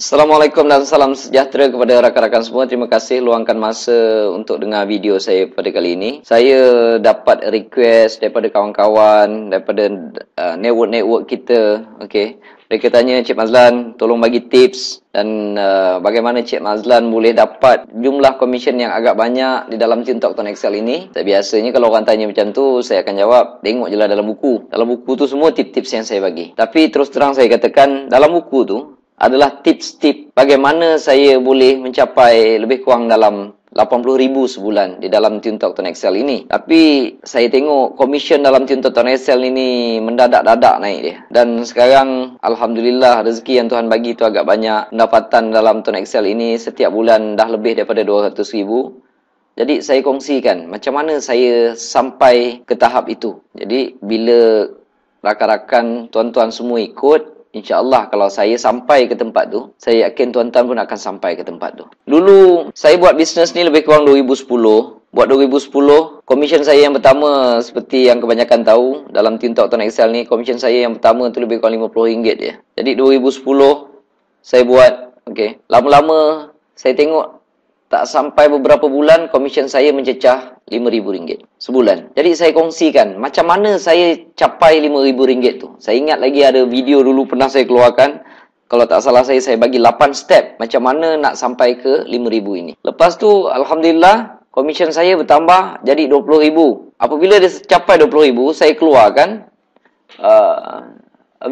Assalamualaikum dan salam sejahtera kepada rakan-rakan semua. Terima kasih luangkan masa untuk dengar video saya pada kali ini. Saya dapat request daripada kawan-kawan, daripada network kita. Okey. Mereka tanya, Cik Mazlan, tolong bagi tips dan bagaimana Cik Mazlan boleh dapat jumlah komisen yang agak banyak di dalam TikTok Tuan Excel ini. Biasanya kalau orang tanya macam tu, saya akan jawab, tengok je lah dalam buku. Dalam buku tu semua tips-tips yang saya bagi. Tapi terus terang saya katakan, dalam buku tu adalah tips-tips bagaimana saya boleh mencapai lebih kurang dalam 80,000 sebulan di dalam TikTok Tuan Excel ini. Tapi saya tengok komisen dalam TikTok Tuan Excel ini mendadak-dadak naik dia. Dan sekarang Alhamdulillah rezeki yang Tuhan bagi tu agak banyak. Pendapatan dalam Tuan Excel ini setiap bulan dah lebih daripada 200,000. Jadi saya kongsikan macam mana saya sampai ke tahap itu. Jadi bila rakan-rakan tuan-tuan semua ikut, InsyaAllah kalau saya sampai ke tempat tu, saya yakin tuan-tuan pun akan sampai ke tempat tu. Dulu, saya buat bisnes ni lebih kurang 2010. Buat 2010, komisen saya yang pertama, seperti yang kebanyakan tahu, dalam TikTok Tuan Excel ni, komisen saya yang pertama tu lebih kurang RM50 je. Jadi 2010, saya buat, okey. Lama-lama, saya tengok, tak sampai beberapa bulan, komisen saya mencecah RM5,000 sebulan. Jadi saya kongsikan macam mana saya capai RM5,000 tu. Saya ingat lagi ada video dulu pernah saya keluarkan. Kalau tak salah saya bagi 8 step macam mana nak sampai ke RM5,000 ini. Lepas tu Alhamdulillah komisen saya bertambah jadi RM20,000. Apabila dia capai RM20,000, saya keluarkan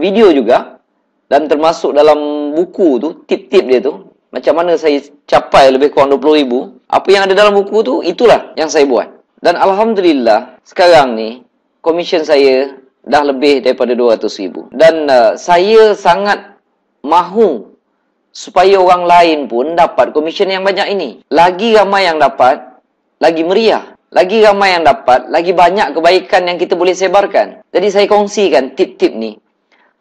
video juga. Dan termasuk dalam buku tu, tip-tip dia tu. Macam mana saya capai lebih kurang RM20,000. Apa yang ada dalam buku tu, itulah yang saya buat. Dan Alhamdulillah, sekarang ni, komisen saya dah lebih daripada RM200,000. Dan saya sangat mahu supaya orang lain pun dapat komisen yang banyak ini. Lagi ramai yang dapat, lagi meriah. Lagi ramai yang dapat, lagi banyak kebaikan yang kita boleh sebarkan. Jadi saya kongsikan tip-tip ni.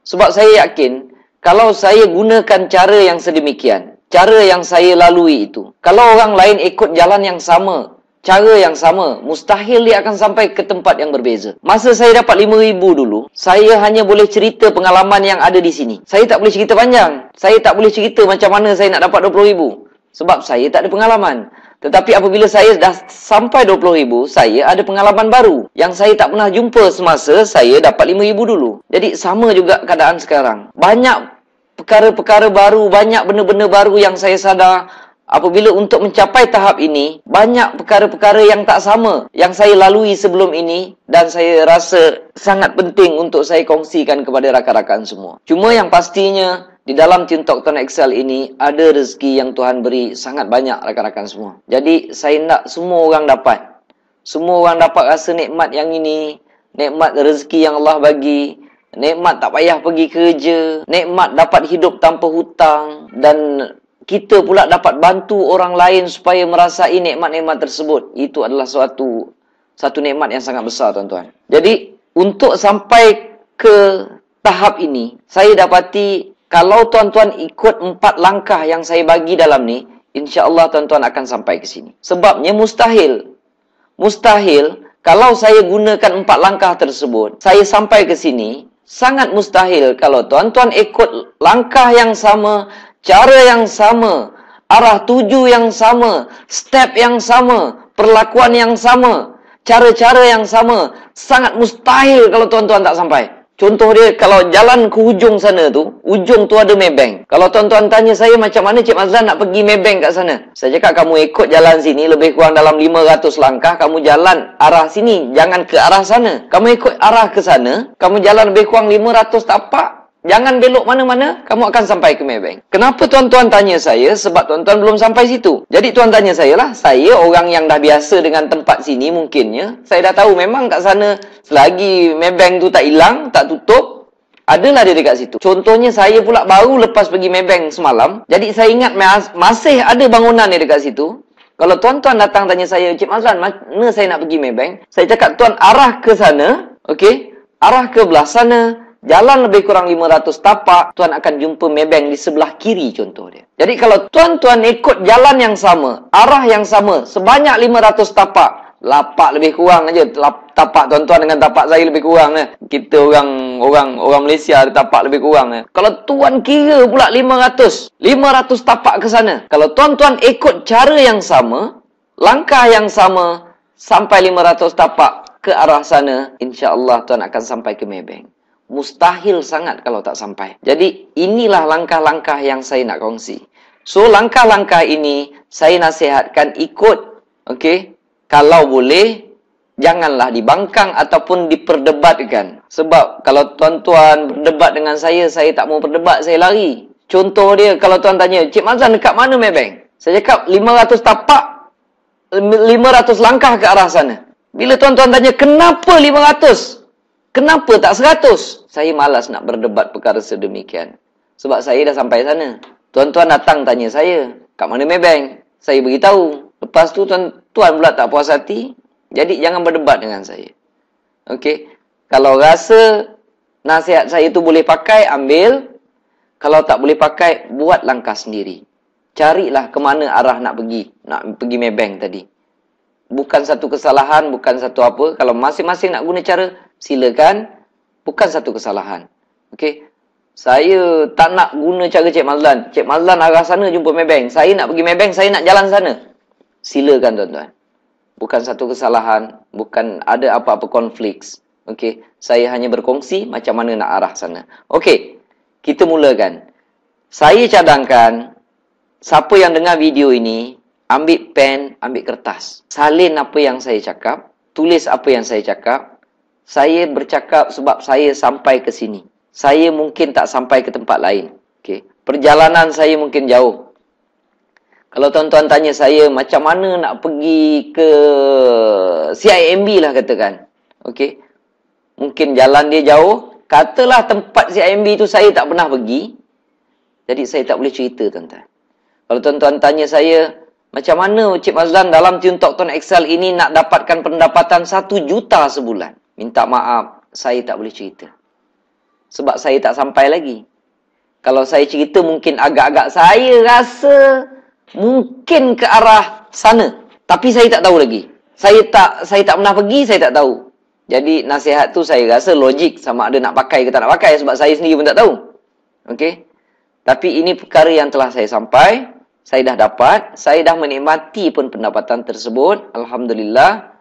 Sebab saya yakin, kalau saya gunakan cara yang sedemikian, cara yang saya lalui itu, kalau orang lain ikut jalan yang sama, cara yang sama, mustahil dia akan sampai ke tempat yang berbeza. Masa saya dapat RM5,000 dulu, saya hanya boleh cerita pengalaman yang ada di sini. Saya tak boleh cerita panjang. Saya tak boleh cerita macam mana saya nak dapat RM20,000. Sebab saya tak ada pengalaman. Tetapi apabila saya dah sampai RM20,000, saya ada pengalaman baru yang saya tak pernah jumpa semasa saya dapat RM5,000 dulu. Jadi sama juga keadaan sekarang. Banyak perkara-perkara baru, banyak benda-benda baru yang saya sadar. Apabila untuk mencapai tahap ini, banyak perkara-perkara yang tak sama yang saya lalui sebelum ini. Dan saya rasa sangat penting untuk saya kongsikan kepada rakan-rakan semua. Cuma yang pastinya, di dalam TikTok Tuan Excel ini, ada rezeki yang Tuhan beri sangat banyak rakan-rakan semua. Jadi, saya nak semua orang dapat. Semua orang dapat rasa nikmat yang ini, nikmat rezeki yang Allah bagi. Nikmat tak payah pergi kerja, nikmat dapat hidup tanpa hutang, dan kita pula dapat bantu orang lain supaya merasai nikmat-nikmat tersebut. Itu adalah satu nikmat yang sangat besar, tuan-tuan. Jadi, untuk sampai ke tahap ini, saya dapati kalau tuan-tuan ikut 4 langkah yang saya bagi dalam ni, insya-Allah tuan-tuan akan sampai ke sini. Sebabnya mustahil kalau saya gunakan 4 langkah tersebut, saya sampai ke sini. Sangat mustahil kalau tuan-tuan ikut langkah yang sama, cara yang sama, arah tuju yang sama, step yang sama, perlakuan yang sama, cara-cara yang sama. Sangat mustahil kalau tuan-tuan tak sampai. Contoh dia, kalau jalan ke hujung sana tu, ujung tu ada Maybank. Kalau tuan-tuan tanya saya macam mana Cik Mazlan nak pergi Maybank kat sana, saya cakap kamu ikut jalan sini lebih kurang dalam 500 langkah, kamu jalan arah sini, jangan ke arah sana. Kamu ikut arah ke sana, kamu jalan lebih kurang 500 tapak, jangan belok mana-mana, kamu akan sampai ke Maybank. Kenapa tuan-tuan tanya saya? Sebab tuan-tuan belum sampai situ. Jadi tuan tanya saya lah, saya orang yang dah biasa dengan tempat sini mungkinnya, saya dah tahu memang kat sana, selagi Maybank tu tak hilang, tak tutup, adalah dia dekat situ. Contohnya saya pula baru lepas pergi Maybank semalam, jadi saya ingat masih ada bangunan dia dekat situ. Kalau tuan-tuan datang tanya saya, Cik Mazlan, mana saya nak pergi Maybank? Saya cakap, tuan arah ke sana, okey? Arah ke belah sana, jalan lebih kurang 500 tapak, tuan akan jumpa Maybank di sebelah kiri contoh dia. Jadi kalau tuan-tuan ikut jalan yang sama, arah yang sama, sebanyak 500 tapak, Lapak lebih kurang aja. Tapak tuan-tuan dengan tapak saya lebih kurang. Kita orang Malaysia ada tapak lebih kurang. Kalau tuan kira pula 500 tapak ke sana. Kalau tuan-tuan ikut cara yang sama, langkah yang sama, sampai 500 tapak ke arah sana, insya-Allah tuan akan sampai ke Maybank. Mustahil sangat kalau tak sampai. Jadi, inilah langkah-langkah yang saya nak kongsi. So, langkah-langkah ini, saya nasihatkan ikut. Okey? Kalau boleh, janganlah dibangkang ataupun diperdebatkan. Sebab, kalau tuan-tuan berdebat dengan saya tak mau berdebat, saya lari. Contoh dia, kalau tuan tanya, Cik Mazlan dekat mana Maybank? Saya cakap, 500 tapak, 500 langkah ke arah sana. Bila tuan-tuan tanya, kenapa 500? Kenapa tak 100? Saya malas nak berdebat perkara sedemikian. Sebab saya dah sampai sana. Tuan-tuan datang tanya saya, kat mana Maybank? Saya beritahu. Lepas tu tuan-tuan pula tak puas hati. Jadi jangan berdebat dengan saya. Okey? Kalau rasa nasihat saya tu boleh pakai, ambil. Kalau tak boleh pakai, buat langkah sendiri. Carilah ke mana arah nak pergi Maybank tadi. Bukan satu kesalahan, bukan satu apa. Kalau masing-masing nak guna cara, silakan. Bukan satu kesalahan. Okey. Saya tak nak guna cara Cik Mazlan. Cik Mazlan arah sana jumpa Maybank. Saya nak pergi Maybank, saya nak jalan sana. Silakan tuan-tuan. Bukan satu kesalahan, bukan ada apa-apa konflik. Okey. Saya hanya berkongsi macam mana nak arah sana. Okey. Kita mulakan. Saya cadangkan siapa yang dengar video ini, ambil pen, ambil kertas. Salin apa yang saya cakap. Tulis apa yang saya cakap. Saya bercakap sebab saya sampai ke sini. Saya mungkin tak sampai ke tempat lain. Okay. Perjalanan saya mungkin jauh. Kalau tuan-tuan tanya saya, macam mana nak pergi ke CIMB lah katakan. Okay. Mungkin jalan dia jauh. Katalah tempat CIMB tu saya tak pernah pergi. Jadi saya tak boleh cerita tuan-tuan. Kalau tuan-tuan tanya saya, macam mana Cik Mazlan dalam Tune Talk Tuan Excel ini nak dapatkan pendapatan 1 juta sebulan? Minta maaf, saya tak boleh cerita. Sebab saya tak sampai lagi. Kalau saya cerita mungkin agak-agak saya rasa mungkin ke arah sana. Tapi saya tak tahu lagi. Saya tak pernah pergi, saya tak tahu. Jadi nasihat tu saya rasa logik sama ada nak pakai ke tak nak pakai. Sebab saya sendiri pun tak tahu. Okey. Tapi ini perkara yang telah saya sampai. Saya dah dapat. Saya dah menikmati pun pendapatan tersebut. Alhamdulillah.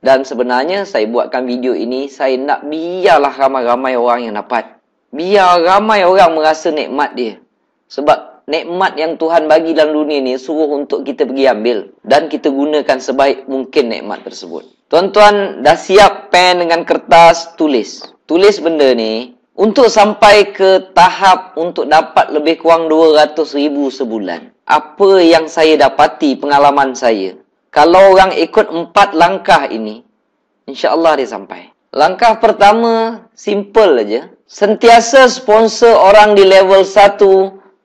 Dan sebenarnya saya buatkan video ini, saya nak biarlah ramai-ramai orang yang dapat. Biar ramai orang merasa nikmat dia. Sebab nikmat yang Tuhan bagi dalam dunia ni suruh untuk kita pergi ambil. Dan kita gunakan sebaik mungkin nikmat tersebut. Tuan-tuan dah siap pen dengan kertas, tulis. Tulis benda ni untuk sampai ke tahap untuk dapat lebih kurang 200,000 sebulan. Apa yang saya dapati pengalaman saya. Kalau orang ikut 4 langkah ini, insya-Allah dia sampai. Langkah pertama, simple aja. Sentiasa sponsor orang di level 1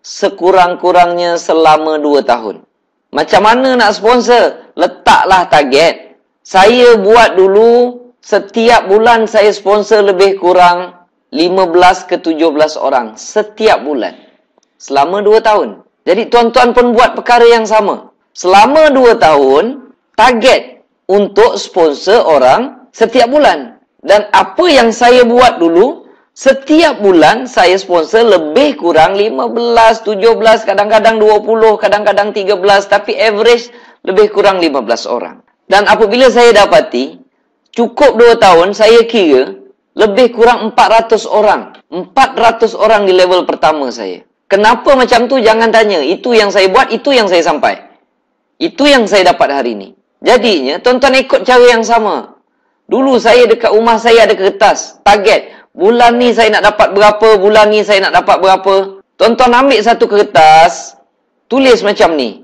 sekurang-kurangnya selama 2 tahun. Macam mana nak sponsor? Letaklah target. Saya buat dulu, setiap bulan saya sponsor lebih kurang 15 ke 17 orang. Setiap bulan. Selama 2 tahun. Jadi tuan-tuan pun buat perkara yang sama. Selama 2 tahun, target untuk sponsor orang setiap bulan. Dan apa yang saya buat dulu, setiap bulan saya sponsor lebih kurang 15, 17, kadang-kadang 20, kadang-kadang 13. Tapi average lebih kurang 15 orang. Dan apabila saya dapati, cukup 2 tahun, saya kira lebih kurang 400 orang. 400 orang di level pertama saya. Kenapa macam tu? Jangan tanya. Itu yang saya buat, itu yang saya sampai. Itu yang saya dapat hari ini. Jadinya, tuan-tuan ikut cara yang sama. Dulu saya dekat rumah saya ada kertas. Target. Bulan ni saya nak dapat berapa, bulan ni saya nak dapat berapa. Tuan-tuan ambil satu kertas. Tulis macam ni.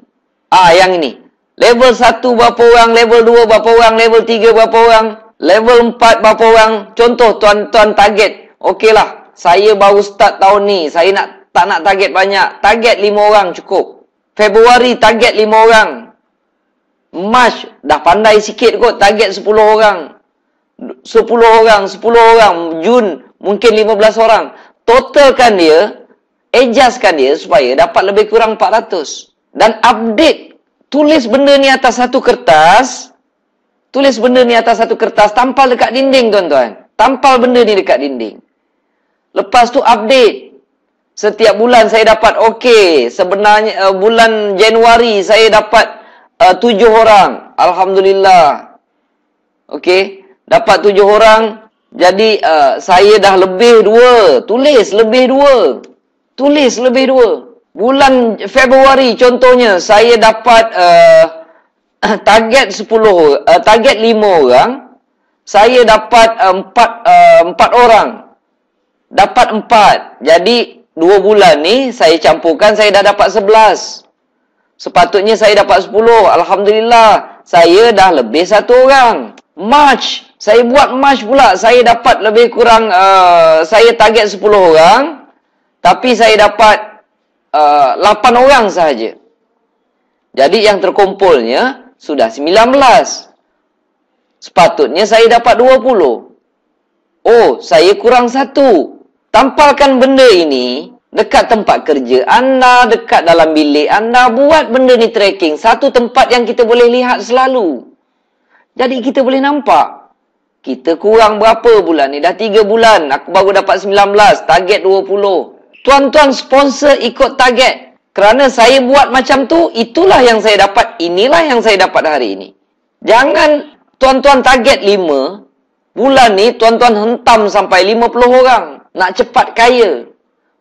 Yang ini. Level 1 berapa orang, level 2 berapa orang, level 3 berapa orang, level 4 berapa orang. Contoh, tuan-tuan target. Okeylah, saya baru start tahun ni. Saya tak nak target banyak. Target 5 orang cukup. Februari target 5 orang. March dah pandai sikit kot, target 10 orang. 10 orang, 10 orang. Jun mungkin 15 orang. Totalkan dia, adjustkan dia supaya dapat lebih kurang 400. Dan update, tulis benda ni atas satu kertas. Tulis benda ni atas satu kertas, tampal dekat dinding, tuan-tuan. Tampal benda ni dekat dinding. Lepas tu update. Setiap bulan saya dapat, okey, sebenarnya bulan Januari saya dapat 7 orang. Alhamdulillah. Okey, dapat 7 orang. Jadi, saya dah lebih 2. Tulis lebih 2. Tulis lebih 2. Bulan Februari contohnya, saya dapat target 5 orang. Saya dapat 4 orang. Dapat 4. Jadi, 2 bulan ni saya campurkan, saya dah dapat 11. Sepatutnya saya dapat 10. Alhamdulillah, saya dah lebih 1 orang. March, saya buat March pula. Saya dapat lebih kurang, saya target 10 orang. Tapi saya dapat 8 orang sahaja. Jadi yang terkumpulnya sudah 19. Sepatutnya saya dapat 20. Oh, saya kurang 1. Tampalkan benda ini dekat tempat kerja anda, dekat dalam bilik anda. Buat benda ni tracking. Satu tempat yang kita boleh lihat selalu. Jadi kita boleh nampak. Kita kurang berapa bulan ni? Dah 3 bulan. Aku baru dapat 19. Target 20. Tuan-tuan sponsor ikut target. Kerana saya buat macam tu, itulah yang saya dapat. Inilah yang saya dapat hari ini. Jangan tuan-tuan target 5. Bulan ni tuan-tuan hentam sampai 50 orang. Nak cepat kaya.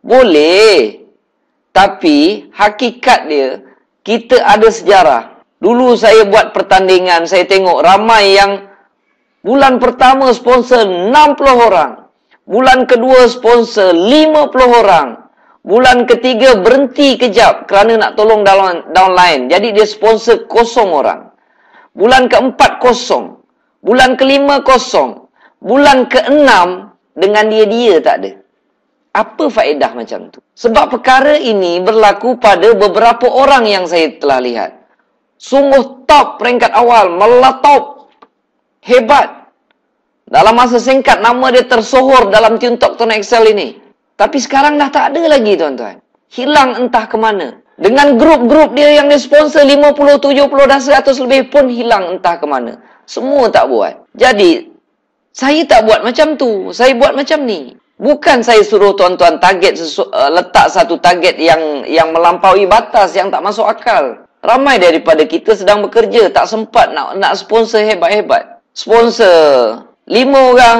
Boleh. Tapi hakikat dia, kita ada sejarah. Dulu saya buat pertandingan, saya tengok ramai yang bulan pertama sponsor 60 orang. Bulan kedua sponsor 50 orang. Bulan ketiga berhenti kejap kerana nak tolong downline. Jadi dia sponsor 0 orang. Bulan keempat 0. Bulan kelima 0. Bulan keenam dengan dia tak ada. Apa faedah macam tu? Sebab perkara ini berlaku pada beberapa orang yang saya telah lihat. Sungguh top peringkat awal, meletop, hebat. Dalam masa singkat nama dia tersohor dalam TuneTalk Tuan Excel ini. Tapi sekarang dah tak ada lagi, tuan-tuan. Hilang entah ke mana. Dengan grup-grup dia yang dia sponsor 50, 70 dan 100 lebih pun hilang entah ke mana. Semua tak buat. Jadi saya tak buat macam tu. Saya buat macam ni. Bukan saya suruh tuan-tuan target letak satu target yang melampaui batas, yang tak masuk akal. Ramai daripada kita sedang bekerja, tak sempat nak sponsor hebat-hebat. Sponsor 5 orang.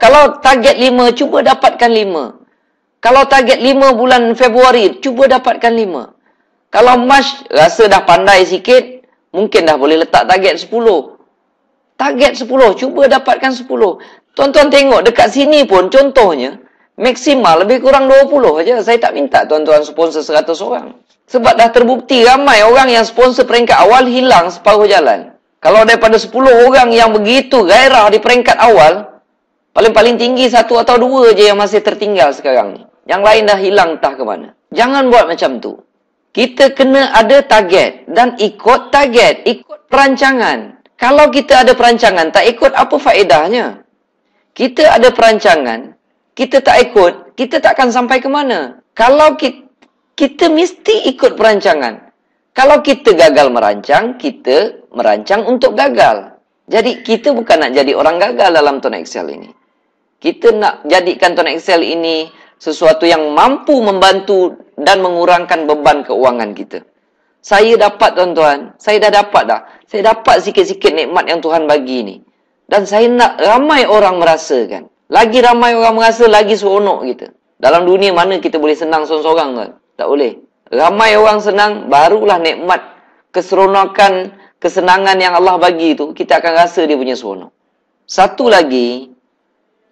Kalau target 5, cuba dapatkan 5. Kalau target 5 bulan Februari, cuba dapatkan 5. Kalau Mac rasa dah pandai sikit, mungkin dah boleh letak target 10. Target 10, cuba dapatkan 10. Tuan-tuan tengok dekat sini pun contohnya, maksimal lebih kurang 20 aja. Saya tak minta tuan-tuan sponsor 100 orang. Sebab dah terbukti ramai orang yang sponsor peringkat awal hilang separuh jalan. Kalau daripada 10 orang yang begitu gairah di peringkat awal, paling-paling tinggi 1 atau 2 je yang masih tertinggal sekarang ni. Yang lain dah hilang entah ke mana. Jangan buat macam tu. Kita kena ada target dan ikut target, ikut perancangan. Kalau kita ada perancangan, tak ikut, apa faedahnya? Kita ada perancangan, kita tak ikut, kita tak akan sampai ke mana. Kalau kita mesti ikut perancangan. Kalau kita gagal merancang, kita merancang untuk gagal. Jadi, kita bukan nak jadi orang gagal dalam Tuan Excel ini. Kita nak jadikan Tuan Excel ini sesuatu yang mampu membantu dan mengurangkan beban keuangan kita. Saya dapat, tuan-tuan. Saya dah dapat dah. Saya dapat sikit-sikit nikmat yang Tuhan bagi ni. Dan saya nak ramai orang merasakan. Lagi ramai orang merasa, lagi seronok kita. Dalam dunia mana kita boleh senang seorang-seorang, tuan? Tak boleh. Ramai orang senang, barulah nikmat keseronokan, kesenangan yang Allah bagi itu, kita akan rasa dia punya seronok. Satu lagi,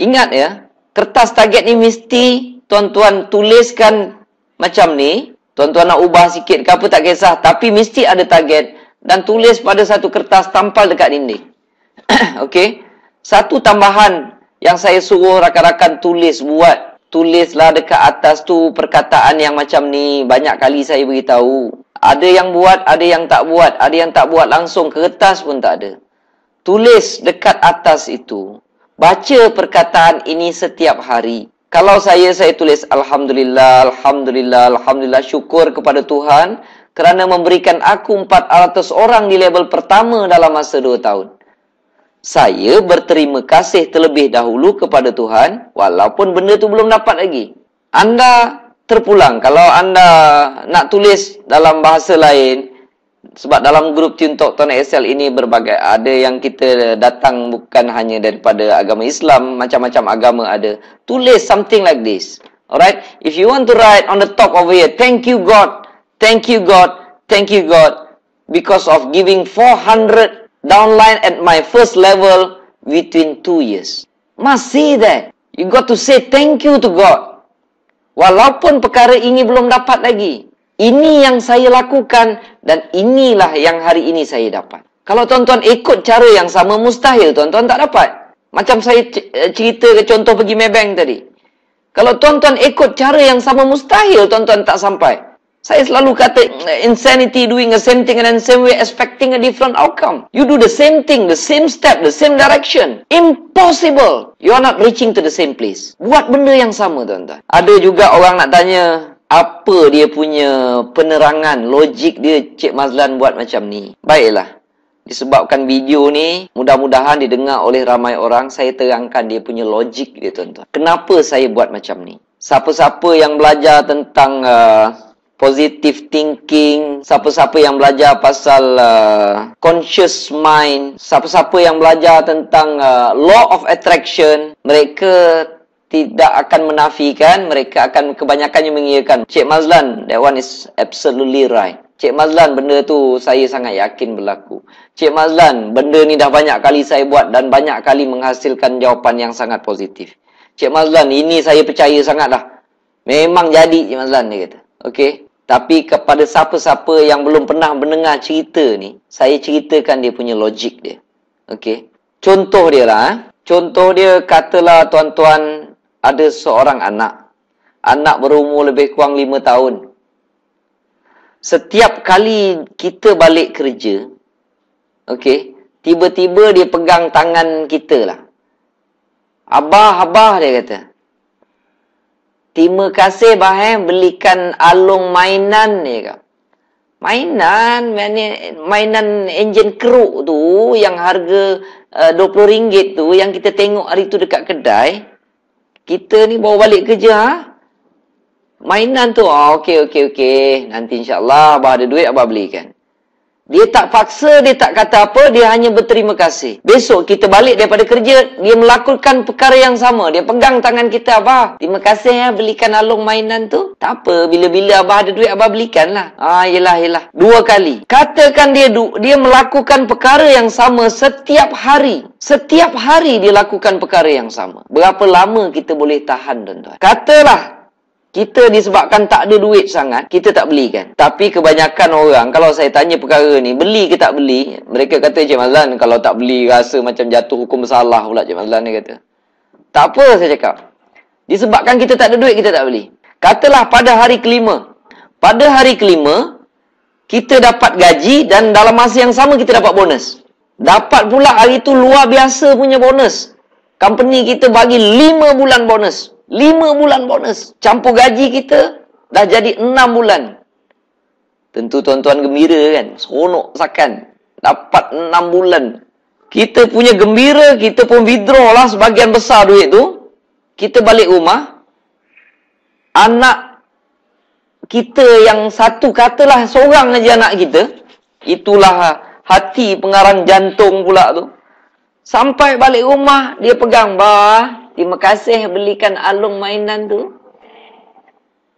ingat ya, kertas target ni mesti tuan-tuan tuliskan macam ni. Tuan-tuan nak ubah sikit ke apa tak kisah, tapi mesti ada target dan tulis pada satu kertas, tampal dekat dinding. Okey. Satu tambahan yang saya suruh rakan-rakan buat. Tulislah dekat atas tu perkataan yang macam ni. Banyak kali saya beritahu. Ada yang buat, ada yang tak buat. Ada yang tak buat langsung, kertas pun tak ada. Tulis dekat atas itu. Baca perkataan ini setiap hari. Kalau saya tulis Alhamdulillah, Alhamdulillah, Alhamdulillah, syukur kepada Tuhan kerana memberikan aku 400 orang di level pertama dalam masa 2 tahun. Saya berterima kasih terlebih dahulu kepada Tuhan, walaupun benda tu belum dapat lagi. Anda terpulang. Kalau anda nak tulis dalam bahasa lain, sebab dalam grup Tuntok.Excel ini berbagai, ada yang kita datang bukan hanya daripada agama Islam, macam-macam agama ada. Tulis something like this. Alright? If you want to write on the top over here, thank you God, thank you God, thank you God, because of giving 400 downline at my first level within 2 years. Must say that. You got to say thank you to God. Walaupun perkara ini belum dapat lagi. Ini yang saya lakukan dan inilah yang hari ini saya dapat. Kalau tuan-tuan ikut cara yang sama, mustahil tuan-tuan tak dapat. Macam saya cerita ke contoh pergi Maybank tadi. Kalau tuan-tuan ikut cara yang sama, mustahil tuan-tuan tak sampai. Saya selalu kata, insanity doing the same thing and then same way expecting a different outcome. You do the same thing, the same step, the same direction. Impossible. You are not reaching to the same place. Buat benda yang sama, tuan-tuan. Ada juga orang nak tanya, apa dia punya penerangan, logik dia Cik Mazlan buat macam ni. Baiklah. Disebabkan video ni, mudah-mudahan didengar oleh ramai orang, saya terangkan dia punya logik dia, tuan-tuan. Kenapa saya buat macam ni? Siapa-siapa yang belajar tentang positive thinking, siapa-siapa yang belajar pasal conscious mind, siapa-siapa yang belajar tentang law of attraction, mereka tidak akan menafikan, mereka akan kebanyakannya mengiyakan. Cik Mazlan, that one is absolutely right. Cik Mazlan, benda tu saya sangat yakin berlaku. Cik Mazlan, benda ni dah banyak kali saya buat dan banyak kali menghasilkan jawapan yang sangat positif. Cik Mazlan, ini saya percaya sangatlah. Memang jadi, Cik Mazlan, dia kata. Okey. Tapi kepada siapa-siapa yang belum pernah mendengar cerita ni, saya ceritakan dia punya logik dia. Okey. Contoh dia lah. Contoh dia, katalah tuan-tuan ada seorang anak. Anak berumur lebih kurang 5 tahun. Setiap kali kita balik kerja, okey, tiba-tiba dia pegang tangan kita lah. Abah, dia kata. Terima kasih Bahang belikan Along mainan ni kau. Mainan enjin keruk tu yang harga RM20 tu yang kita tengok hari tu dekat kedai. Kita ni bawa balik kerja ha? Mainan tu. Okey. Nanti insya-Allah Abah ada duit Abah belikan. Dia tak paksa, dia tak kata apa, dia hanya berterima kasih. Besok kita balik daripada kerja, dia melakukan perkara yang sama. Dia pegang tangan kita, Abah, terima kasih ya belikan Along mainan tu. Tak apa, bila-bila Abah ada duit, Abah belikan lah. Yelah. 2 kali. Katakan dia melakukan perkara yang sama setiap hari. Setiap hari dia lakukan perkara yang sama. Berapa lama kita boleh tahan, tuan-tuan? Katalah, kita disebabkan tak ada duit sangat, kita tak belikan. Tapi kebanyakan orang, kalau saya tanya perkara ni, beli ke tak beli, mereka kata, Cik Mazlan, kalau tak beli rasa macam jatuh hukum bersalah pula, Cik Mazlan dia kata. Tak apa, saya cakap. Disebabkan kita tak ada duit, kita tak beli. Katalah pada hari kelima. Pada hari kelima, kita dapat gaji dan dalam masa yang sama kita dapat bonus. Dapat pula hari itu luar biasa punya bonus. Company kita bagi 5 bulan bonus. 5 bulan bonus. Campur gaji kita dah jadi 6 bulan. Tentu tuan-tuan gembira kan? Seronok sakan. Dapat 6 bulan. Kita punya gembira, kita pun withdraw lah sebagian besar duit tu. Kita balik rumah. Anak kita yang satu, katalah seorang aja anak kita. Itulah hati pengarang jantung pula tu. Sampai balik rumah, dia pegang, Bah, terima kasih belikan Along mainan tu.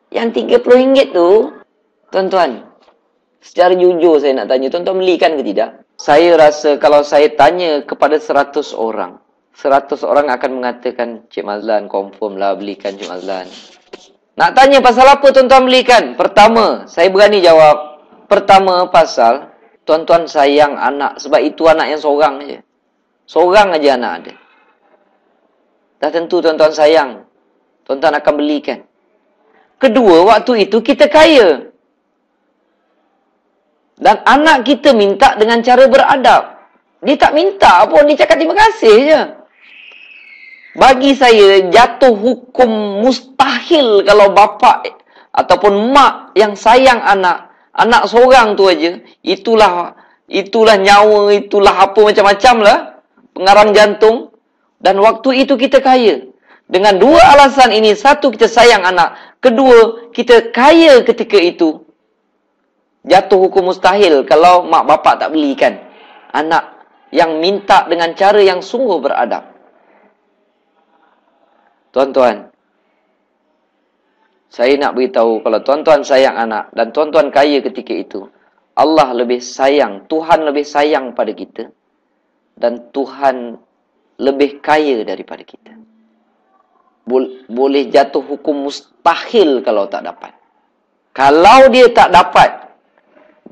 Yang RM30 tu, tuan-tuan, secara jujur saya nak tanya, tuan-tuan belikan ke tidak? Saya rasa kalau saya tanya kepada 100 orang, 100 orang akan mengatakan, Cik Mazlan, confirm lah belikan Cik Mazlan. Nak tanya pasal apa tuan-tuan belikan? Pertama, saya berani jawab. Pertama, pasal tuan-tuan sayang anak. Sebab itu anak yang seorang je. Seorang aja anak ada. Dah tentu tuan-tuan sayang. Tuan-tuan akan belikan. Kedua, waktu itu kita kaya. Dan anak kita minta dengan cara beradab. Dia tak minta pun, dia cakap terima kasih je. Bagi saya, jatuh hukum mustahil kalau bapa ataupun mak yang sayang anak. Anak seorang tu aja. Itulah nyawa, itulah apa macam-macam lah. pengarang jantung, dan waktu itu kita kaya. Dengan dua alasan ini, satu, kita sayang anak. Kedua, kita kaya ketika itu. Jatuh hukum mustahil kalau mak bapak tak belikan anak yang minta dengan cara yang sungguh beradab. Tuan-tuan, saya nak beritahu, kalau tuan-tuan sayang anak dan tuan-tuan kaya ketika itu, Allah lebih sayang, Tuhan lebih sayang pada kita, dan Tuhan lebih kaya daripada kita. Boleh jatuh hukum mustahil kalau tak dapat. Kalau dia tak dapat,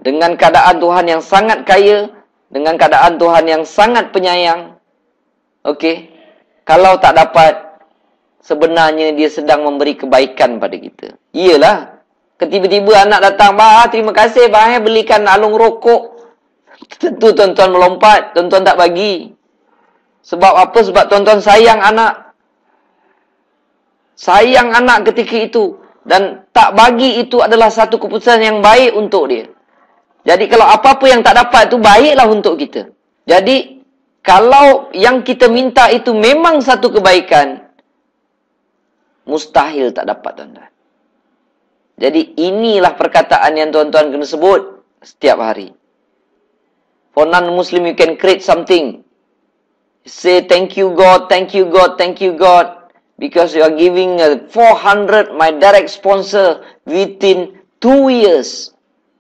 dengan keadaan Tuhan yang sangat kaya, dengan keadaan Tuhan yang sangat penyayang, okey, kalau tak dapat, sebenarnya dia sedang memberi kebaikan pada kita. Iyalah, tiba-tiba anak datang, "Bah, terima kasih bah, belikan alung rokok." Tentu tuan-tuan melompat, tuan-tuan tak bagi. Sebab apa? Sebab tuan-tuan sayang anak. Sayang anak ketika itu. Dan tak bagi itu adalah satu keputusan yang baik untuk dia. Jadi kalau apa-apa yang tak dapat itu, baiklah untuk kita. Jadi, kalau yang kita minta itu memang satu kebaikan, mustahil tak dapat, tuan-tuan. Jadi inilah perkataan yang tuan-tuan kena sebut setiap hari. For non-Muslim, you can create something. Say, "Thank you God, thank you God, thank you God. Because you are giving 400, my direct sponsor, within 2 years.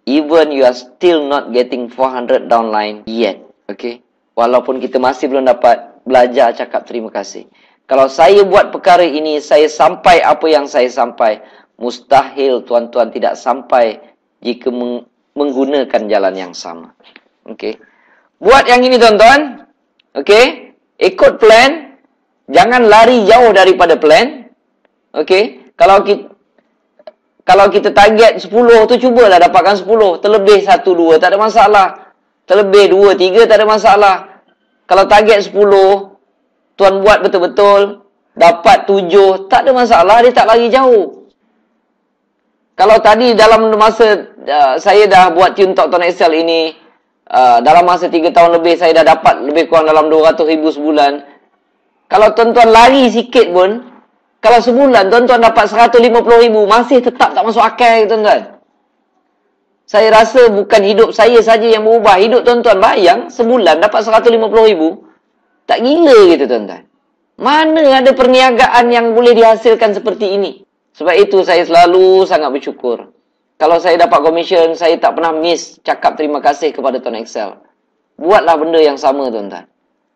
Even you are still not getting 400 downline yet." Okay? Walaupun kita masih belum dapat, belajar cakap terima kasih. Kalau saya buat perkara ini, saya sampai apa yang saya sampai. Mustahil tuan-tuan tidak sampai jika menggunakan jalan yang sama. Okey. Buat yang ini tuan-tuan. Okey. Ikut plan. Jangan lari jauh daripada plan. Okey. Kalau kita target 10 tu, cubalah dapatkan 10. Terlebih 1, 2 tak ada masalah. Terlebih 2, 3 tak ada masalah. Kalau target 10, tuan buat betul-betul, dapat 7, tak ada masalah, dia tak lari jauh. Kalau tadi dalam masa saya dah buat tune Talk Tuan Excel ini, dalam masa 3 tahun lebih, saya dah dapat lebih kurang dalam 200,000 sebulan. Kalau tuan-tuan lari sikit pun, kalau sebulan tuan-tuan dapat 150,000, masih tetap tak masuk akal, tuan-tuan. Saya rasa bukan hidup saya saja yang berubah. Hidup tuan-tuan, bayang, sebulan dapat 150,000. Tak gila gitu, tuan-tuan. Mana ada perniagaan yang boleh dihasilkan seperti ini? Sebab itu saya selalu sangat bersyukur. Kalau saya dapat komisen, saya tak pernah miss cakap terima kasih kepada Tuan Excel. Buatlah benda yang sama, tuan-tuan.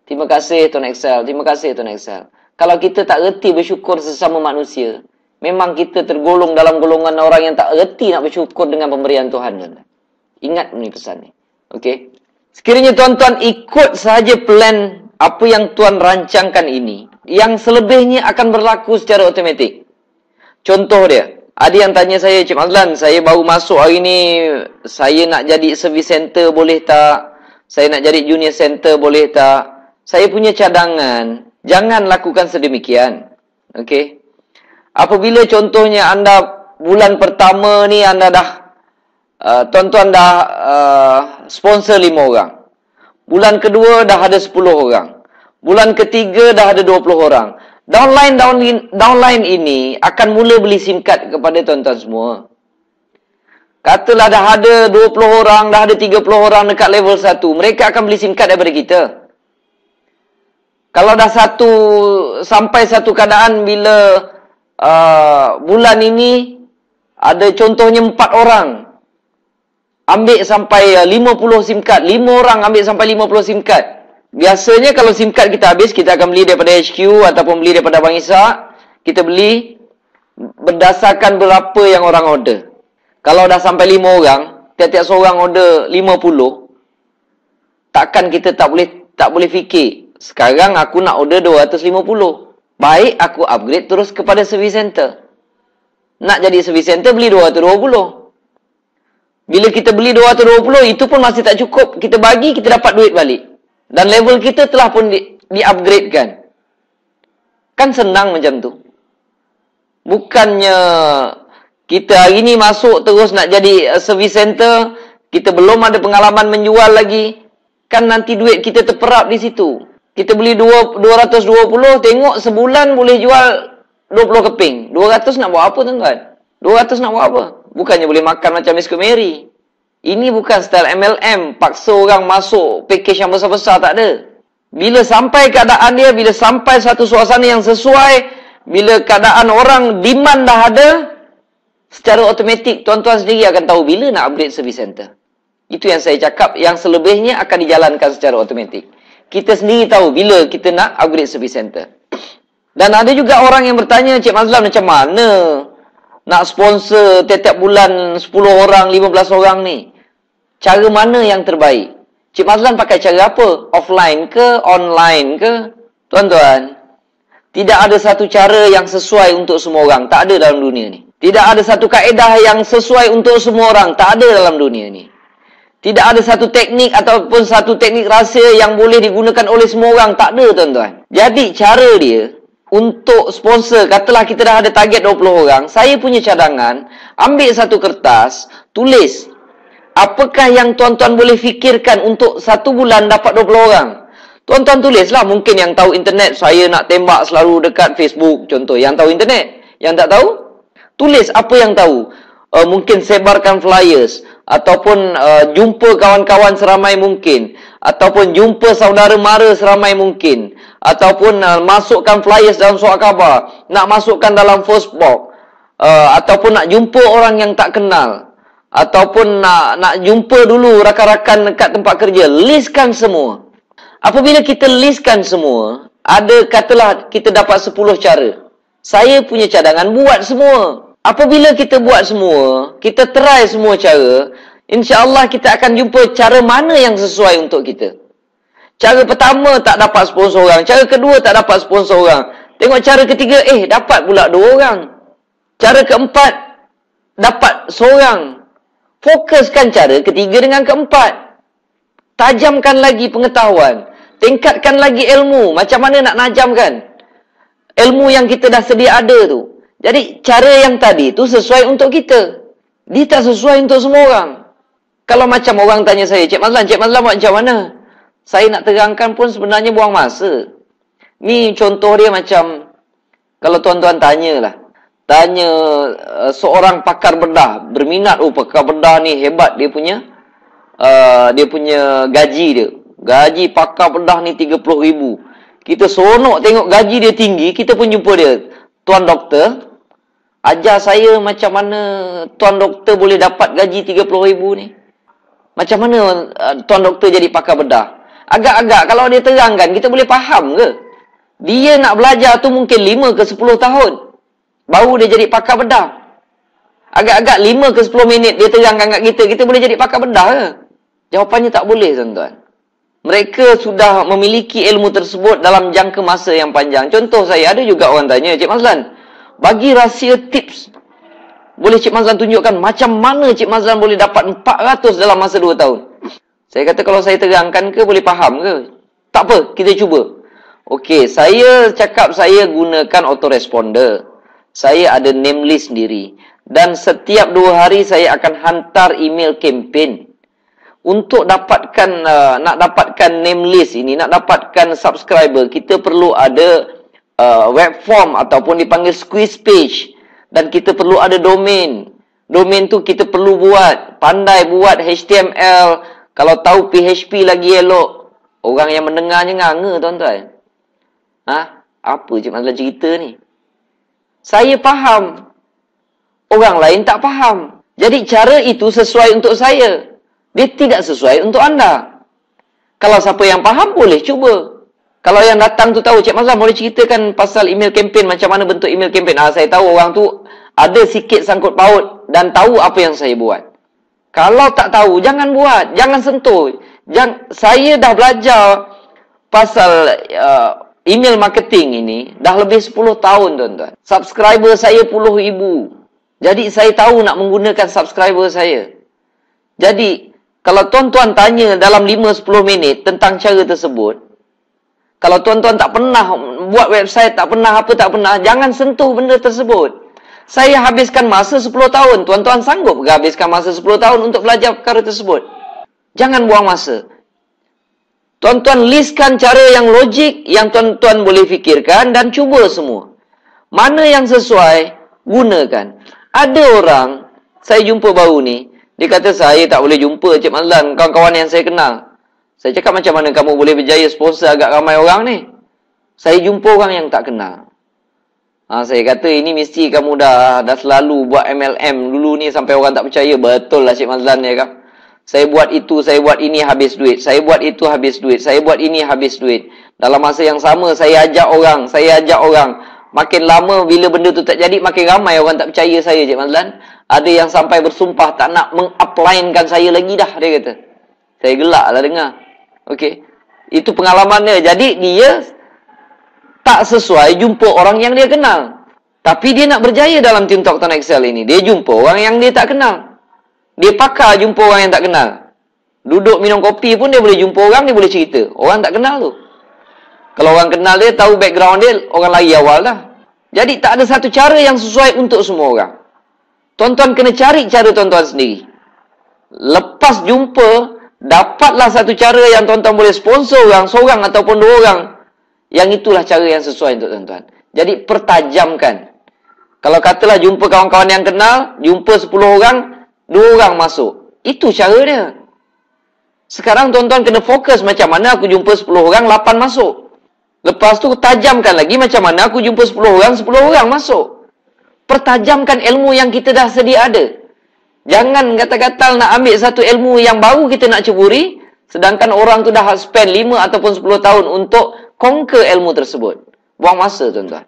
Terima kasih Tuan Excel, terima kasih Tuan Excel. Kalau kita tak reti bersyukur sesama manusia, memang kita tergolong dalam golongan orang yang tak reti nak bersyukur dengan pemberian Tuhan, tuan-tuan. Ingat ni pesan ni. Okey. Sekiranya tuan-tuan ikut sahaja plan apa yang Tuan rancangkan ini, yang selebihnya akan berlaku secara automatik. Contoh dia, ada yang tanya saya, "Cik Mazlan, saya baru masuk hari ni, saya nak jadi service center boleh tak? Saya nak jadi junior center boleh tak?" Saya punya cadangan, jangan lakukan sedemikian. Okey. Apabila contohnya anda bulan pertama ni anda dah tuan-tuan dah sponsor 5 orang. Bulan kedua dah ada 10 orang. Bulan ketiga dah ada 20 orang. Downline ini akan mula beli SIM card kepada tuan-tuan semua. Katalah dah ada 20 orang, dah ada 30 orang dekat level 1. Mereka akan beli SIM card daripada kita. Kalau dah sampai satu keadaan bila bulan ini ada contohnya 4 orang ambil sampai 50 SIM card. 5 orang ambil sampai 50 SIM card. Biasanya kalau SIM card kita habis, kita akan beli daripada HQ ataupun beli daripada Bang Ishak. Kita beli berdasarkan berapa yang orang order. Kalau dah sampai 5 orang, tiap-tiap seorang order 50, takkan kita tak boleh fikir, sekarang aku nak order 250. Baik aku upgrade terus kepada service center. Nak jadi service center, beli 220. Bila kita beli 220, itu pun masih tak cukup. Kita bagi, kita dapat duit balik. Dan level kita telah pun di-upgradekan. Kan senang macam tu. Bukannya kita hari ni masuk terus nak jadi service center, kita belum ada pengalaman menjual lagi, kan nanti duit kita terperap di situ. Kita beli 220, tengok sebulan boleh jual 20 keping. 200 nak buat apa tuan-tuan? 200 nak buat apa? Bukannya boleh makan macam Miss Mary. Ini bukan style MLM. Paksa orang masuk package yang besar-besar, tak ada. Bila sampai keadaan dia, bila sampai satu suasana yang sesuai, bila keadaan orang demand dah ada, secara automatik tuan-tuan sendiri akan tahu bila nak upgrade service center. Itu yang saya cakap. Yang selebihnya akan dijalankan secara automatik. Kita sendiri tahu bila kita nak upgrade service center. Dan ada juga orang yang bertanya, Cik Mazlan, macam mana nak sponsor tiap-tiap bulan 10 orang, 15 orang ni? Cara mana yang terbaik? Cik Mazlan pakai cara apa? Offline ke? Online ke? Tuan-tuan, tidak ada satu cara yang sesuai untuk semua orang. Tak ada dalam dunia ni. Tidak ada satu kaedah yang sesuai untuk semua orang. Tak ada dalam dunia ni. Tidak ada satu teknik ataupun satu teknik rahsia yang boleh digunakan oleh semua orang. Tak ada, tuan-tuan. Jadi, cara dia untuk sponsor, katalah kita dah ada target 20 orang, saya punya cadangan, ambil satu kertas, tulis, apakah yang tuan-tuan boleh fikirkan untuk satu bulan dapat 20 orang? Tuan-tuan tulislah. Mungkin yang tahu internet, saya nak tembak selalu dekat Facebook, contoh. Yang tahu internet. Yang tak tahu, tulis apa yang tahu. Mungkin sebarkan flyers, ataupun jumpa kawan-kawan seramai mungkin, ataupun jumpa saudara mara seramai mungkin, ataupun masukkan flyers dalam surat khabar, nak masukkan dalam postbox, ataupun nak jumpa orang yang tak kenal, ataupun nak jumpa dulu rakan-rakan dekat tempat kerja. Listkan semua. Apabila kita listkan semua, ada katalah kita dapat 10 cara. Saya punya cadangan buat semua. Apabila kita buat semua, kita try semua cara, insya-Allah kita akan jumpa cara mana yang sesuai untuk kita. Cara pertama tak dapat sponsor orang, cara kedua tak dapat sponsor orang. Tengok cara ketiga, dapat pula 2 orang. Cara keempat dapat seorang. Fokuskan cara ketiga dengan keempat. Tajamkan lagi pengetahuan, tingkatkan lagi ilmu. Macam mana nak najamkan ilmu yang kita dah sedia ada tu? Jadi, cara yang tadi tu sesuai untuk kita. Dia tak sesuai untuk semua orang. Kalau macam orang tanya saya, Cik Mazlan buat macam mana? Saya nak terangkan pun sebenarnya buang masa. Ni contoh dia macam, kalau tuan-tuan tanyalah. Tanya seorang pakar bedah, berminat, pakar bedah ni hebat, dia punya gaji dia. Gaji pakar bedah ni 30,000. Kita seronok tengok gaji dia tinggi, kita pun jumpa dia. Tuan doktor, ajar saya macam mana tuan doktor boleh dapat gaji 30,000 ni. Macam mana tuan doktor jadi pakar bedah? Agak-agak kalau dia terangkan, kita boleh faham ke? Dia nak belajar tu mungkin 5 ke 10 tahun. Baru dia jadi pakar bedah. Agak-agak 5 ke 10 minit dia terangkan kat kita boleh jadi pakar bedah ke? Jawapannya tak boleh, tuan-tuan. Mereka sudah memiliki ilmu tersebut dalam jangka masa yang panjang. Contoh saya, ada juga orang tanya, Cik Mazlan, bagi rahsia tips. Boleh Cik Mazlan tunjukkan macam mana Cik Mazlan boleh dapat 400 dalam masa 2 tahun? Saya kata kalau saya terangkan ke, boleh faham ke? Tak apa, kita cuba. Okey, saya cakap saya gunakan autoresponder. Saya ada name list sendiri. Dan setiap 2 hari saya akan hantar email campaign. Untuk nak dapatkan name list ini, nak dapatkan subscriber, kita perlu ada web form ataupun dipanggil squeeze page. Dan kita perlu ada domain. Domain tu kita perlu buat. Pandai buat HTML. Kalau tahu PHP lagi elok. Orang yang mendengarnya nganga, tuan-tuan. Apa Cik Mazlan cerita ni? Saya faham. Orang lain tak faham. Jadi cara itu sesuai untuk saya. Dia tidak sesuai untuk anda. Kalau siapa yang faham, boleh cuba. Kalau yang datang tu tahu, Cik Mazlan boleh ceritakan pasal email campaign, macam mana bentuk email campaign. Saya tahu orang tu ada sikit sangkut paut dan tahu apa yang saya buat. Kalau tak tahu, jangan buat. Jangan sentuh. Saya dah belajar pasal email marketing ini dah lebih 10 tahun, tuan-tuan. Subscriber saya puluh ribu. Jadi saya tahu nak menggunakan subscriber saya. Jadi, kalau tuan-tuan tanya dalam 5-10 minit tentang cara tersebut, kalau tuan-tuan tak pernah buat website, tak pernah jangan sentuh benda tersebut. Saya habiskan masa 10 tahun. Tuan-tuan sanggup ke habiskan masa 10 tahun untuk belajar perkara tersebut? Jangan buang masa. Tuan-tuan listkan cara yang logik yang tuan-tuan boleh fikirkan dan cuba semua. Mana yang sesuai, gunakan. Ada orang, saya jumpa baru ni, dia kata saya tak boleh jumpa Cik Mazlan, kawan-kawan yang saya kenal. Saya cakap macam mana kamu boleh berjaya sponsor agak ramai orang ni? Saya jumpa orang yang tak kenal. Saya kata ini mesti kamu dah selalu buat MLM dulu ni sampai orang tak percaya. Betul lah Cik Mazlan ya kan? Saya buat itu, saya buat ini habis duit. Saya buat itu habis duit. Saya buat ini habis duit. Dalam masa yang sama, saya ajak orang. Makin lama bila benda tu tak jadi, makin ramai orang tak percaya saya, Cik Mazlan. Ada yang sampai bersumpah tak nak meng-apply-kan saya lagi dah, dia kata. Saya gelak lah dengar. Okey. Itu pengalamannya. Jadi dia tak sesuai jumpa orang yang dia kenal. Tapi dia nak berjaya dalam Team Talk Tuan Excel ini. Dia jumpa orang yang dia tak kenal. Dia pakar jumpa orang yang tak kenal. Duduk minum kopi pun dia boleh jumpa orang, dia boleh cerita. Orang tak kenal tu. Kalau orang kenal dia, tahu background dia, orang lari awal dah. Jadi tak ada satu cara yang sesuai untuk semua orang. Tuan-tuan kena cari cara tuan-tuan sendiri. Lepas jumpa, dapatlah satu cara yang tuan-tuan boleh sponsor orang, seorang ataupun dua orang. Yang itulah cara yang sesuai untuk tuan-tuan. Jadi pertajamkan. Kalau katalah jumpa kawan-kawan yang kenal, jumpa 10 orang, 2 orang masuk. Itu cara dia. Sekarang tuan-tuan kena fokus macam mana aku jumpa 10 orang, 8 masuk. Lepas tu tajamkan lagi macam mana aku jumpa 10 orang, 10 orang masuk. Pertajamkan ilmu yang kita dah sedia ada. Jangan kata-kata nak ambil satu ilmu yang baru kita nak ceburi, sedangkan orang tu dah spend 5 ataupun 10 tahun untuk conquer ilmu tersebut. Buang masa tuan-tuan.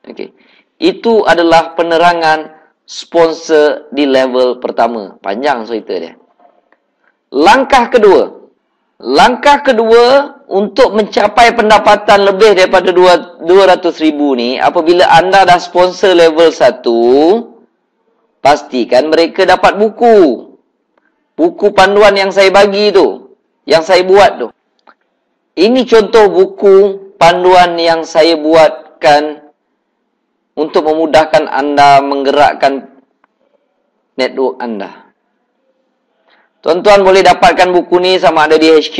Okay. Itu adalah penerangan sponsor di level pertama. Panjang cerita dia. Langkah kedua untuk mencapai pendapatan lebih daripada 200,000 ni, apabila anda dah sponsor level 1, pastikan mereka dapat buku. Buku panduan yang saya bagi tu, yang saya buat tu. Ini contoh buku panduan yang saya buatkan untuk memudahkan anda menggerakkan network anda. Tuan-tuan boleh dapatkan buku ni sama ada di HQ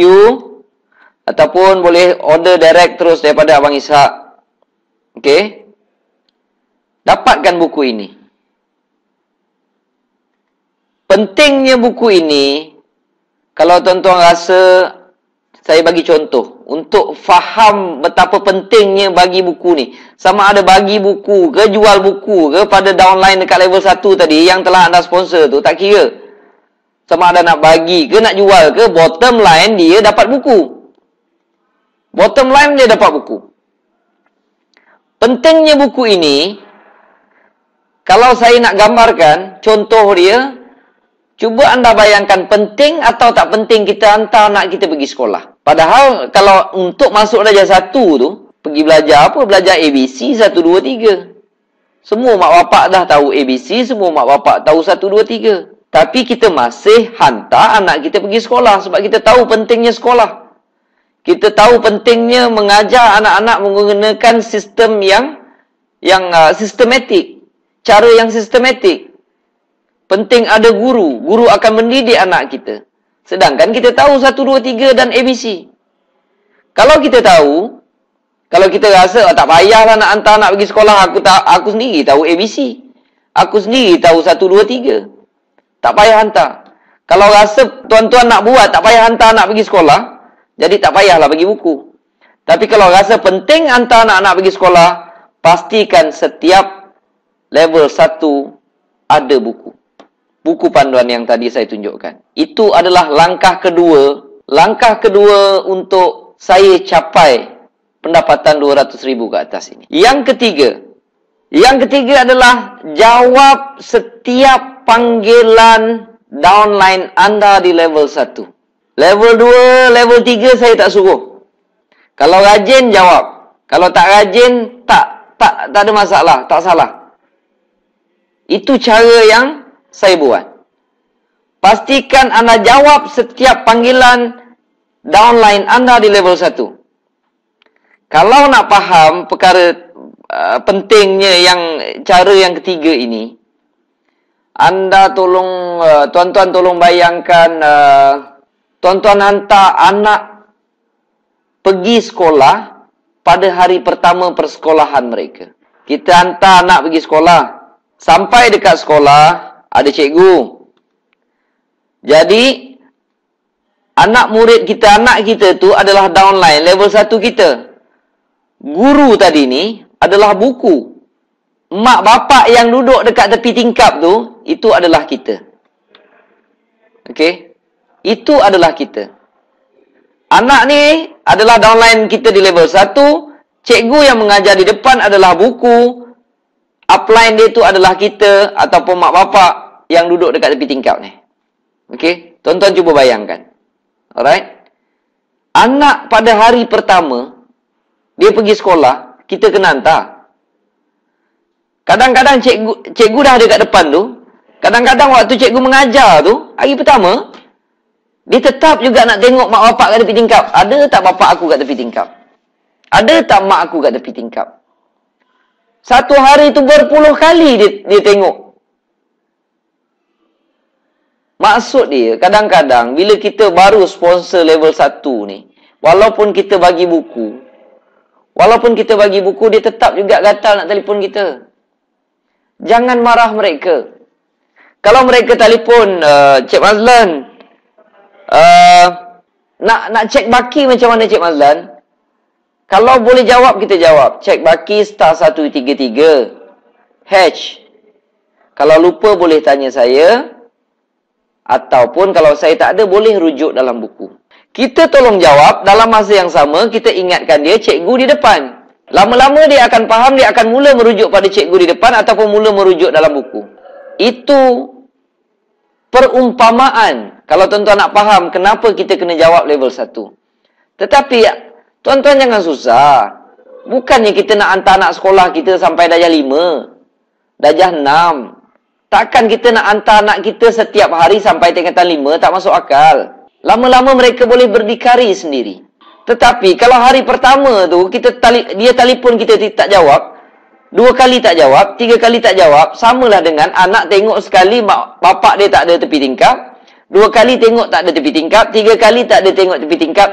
ataupun boleh order direct terus daripada Abang Ishak. Okey? Dapatkan buku ini. Pentingnya buku ini, kalau tuan-tuan rasa, saya bagi contoh untuk faham betapa pentingnya bagi buku ni. Sama ada bagi buku ke, jual buku ke pada downline dekat level 1 tadi yang telah anda sponsor tu, tak kira. Sama ada nak bagi ke, nak jual ke, bottom line dia dapat buku. Bottom line dia dapat buku. Pentingnya buku ini, kalau saya nak gambarkan, contoh dia, cuba anda bayangkan penting atau tak penting kita hantar anak kita pergi sekolah. Padahal kalau untuk masuk darjah 1 tu, pergi belajar apa? Belajar ABC 1, 2, 3. Semua mak bapak dah tahu ABC, semua mak bapak tahu 1, 2, 3. Tapi kita masih hantar anak kita pergi sekolah sebab kita tahu pentingnya sekolah. Kita tahu pentingnya mengajar anak-anak menggunakan sistem yang sistematik. Cara yang sistematik. Penting ada guru. Guru akan mendidik anak kita. Sedangkan kita tahu 1, 2, 3 dan ABC. Kalau kita tahu, kalau kita rasa tak payahlah nak hantar anak pergi sekolah, aku sendiri tahu ABC. Aku sendiri tahu 1, 2, 3. Tak payah hantar. Kalau rasa tuan-tuan nak buat, tak payah hantar anak pergi sekolah, jadi tak payahlah bagi buku. Tapi kalau rasa penting hantar anak-anak pergi sekolah, pastikan setiap level 1 ada buku. Buku panduan yang tadi saya tunjukkan. Itu adalah langkah kedua. Langkah kedua untuk saya capai pendapatan 200,000 ke atas ini. Yang ketiga adalah jawab setiap panggilan downline anda di level 1. Level 2, level 3 saya tak suruh. Kalau rajin, jawab. Kalau tak rajin, tak ada masalah, tak salah. Itu cara yang saya buat. Pastikan anda jawab setiap panggilan downline anda di level 1. Kalau nak faham perkara pentingnya cara yang ketiga ini, anda tuan-tuan tolong bayangkan, tuan-tuan hantar anak pergi sekolah pada hari pertama persekolahan mereka. Kita hantar anak pergi sekolah. Sampai dekat sekolah, ada cikgu. Jadi, anak kita tu adalah downline, level 1 kita. Guru tadi ni adalah buku. Mak bapak yang duduk dekat tepi tingkap tu, itu adalah kita. Okey? Itu adalah kita. Anak ni adalah downline kita di level 1. Cikgu yang mengajar di depan adalah buku. Upline dia tu adalah kita ataupun mak bapak yang duduk dekat tepi tingkap ni. Okey? Tuan-tuan cuba bayangkan. Alright? Anak pada hari pertama, dia pergi sekolah, kita kena hantar. Kadang-kadang cikgu dah ada kat depan tu. Kadang-kadang waktu cikgu mengajar tu, hari pertama, dia tetap juga nak tengok mak bapak kat tepi tingkap. Ada tak bapak aku kat tepi tingkap? Ada tak mak aku kat tepi tingkap? Satu hari tu berpuluh kali dia tengok. Maksud dia, kadang-kadang bila kita baru sponsor level 1 ni, walaupun kita bagi buku, dia tetap juga gatal nak telefon kita. Jangan marah mereka. Kalau mereka telefon, Cik Mazlan, nak cek baki macam mana Cik Mazlan? Kalau boleh jawab, kita jawab. Cek baki star 133 hash. Kalau lupa boleh tanya saya. Ataupun kalau saya tak ada, boleh rujuk dalam buku. Kita tolong jawab, dalam masa yang sama, kita ingatkan dia cikgu di depan. Lama-lama dia akan faham, dia akan mula merujuk pada cikgu di depan ataupun mula merujuk dalam buku. Itu perumpamaan. Kalau tuan-tuan nak faham kenapa kita kena jawab level 1. Tetapi, tuan-tuan jangan susah. Bukannya kita nak hantar anak sekolah kita sampai darjah 5, darjah 6. Takkan kita nak hantar anak kita setiap hari sampai tingkatan 5, tak masuk akal. Lama-lama mereka boleh berdikari sendiri. Tetapi kalau hari pertama tu dia telefon kita tak jawab, 2 kali tak jawab, 3 kali tak jawab, samalah dengan anak tengok sekali bapak dia tak ada tepi tingkap, 2 kali tengok tak ada tepi tingkap, 3 kali tak ada tengok tepi tingkap.